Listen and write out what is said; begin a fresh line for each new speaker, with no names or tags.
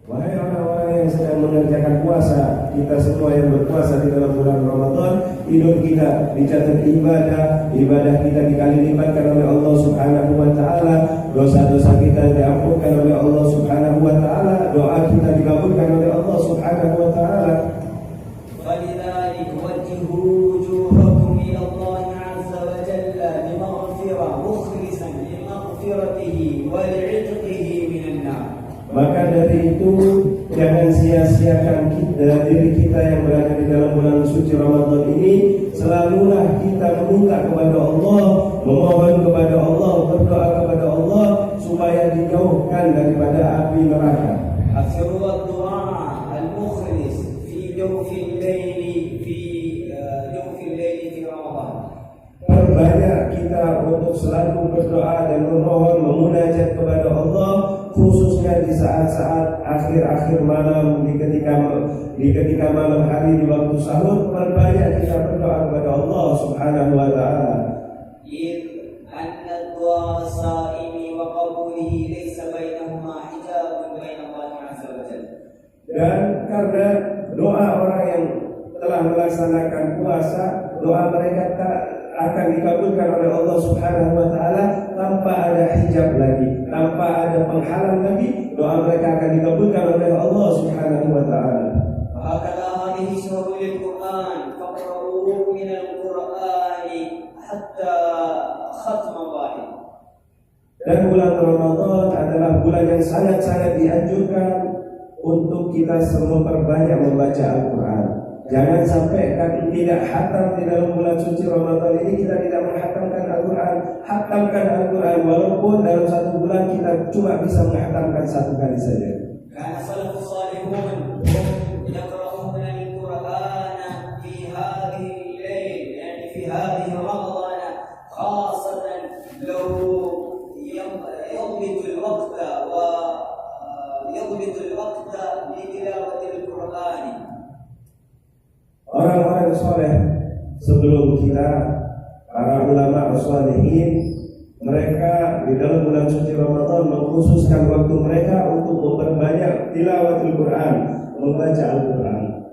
Wahai orang-orang yang sedang mengerjakan puasa, kita semua yang berpuasa di dalam bulan Ramadan, hidup kita dicatat ibadah kita dikali lipatkan oleh Allah Subhanahu wa taala, dosa-dosa kita diampunkan oleh Allah Subhanahu wa taala, doa kita dikabulkan oleh Allah Subhanahu wa taala.
فلذلك وجهوا وجوهكم إلى الله عز وجل بمغفرة مخلصا لمغفرته ولعتقه من النار.
Maka dari itu jangan sia-siakan diri kita yang berada di dalam bulan suci Ramadan ini. Selalulah kita meminta kepada Allah, memohon kepada Allah, berdoa kepada Allah supaya dijauhkan daripada api neraka.
أكثروا الدعاء المخلص في جوف الليل في رمضان.
Perbanyak kita untuk selalu berdoa dan memohon memunajat kepada Allah, khususnya di saat-saat akhir-akhir malam, di ketika malam hari di waktu sahur. Perbanyak kita berdoa kepada Allah Subhanahu wa taala.
إذ أن الدعاء الصائم وقبوله ليس بينهما حجاب بين الله عز وجل.
Dan karena doa orang yang telah melaksanakan puasa, doa mereka tak akan dikabulkan oleh Allah Subhanahu wa taala tanpa ada hijab lagi, tanpa ada penghalang lagi, doa mereka akan dikabulkan oleh Allah Subhanahu wa taala.
وهكذا هذه سورة القرآن فاقرؤوا من القرآن حتى ختم واحد.
Dan bulan Ramadan adalah bulan yang sangat-sangat dianjurkan untuk kita semua perbanyak membaca Al-Quran. Jangan sampai tidak khatam di dalam bulan suci Ramadan ini kita tidak menghatamkan Al-Quran. Hatamkan Al-Quran walaupun dalam satu bulan kita cuma bisa menghatamkan satu kali saja.
Karena salafus salihun yaqra'una al-Qur'an fi hadhihi al-lail, yani fi hadhihi Ramadan khasatan law يضبط الوقت ويضبط الوقت لتلاوة القرآن.
Orang-orang soleh sebelum kita, para ulama sholihin, mereka di dalam bulan suci Ramadan mengkhususkan waktu mereka untuk memperbanyak tilawatul Quran, membaca Al-Quran.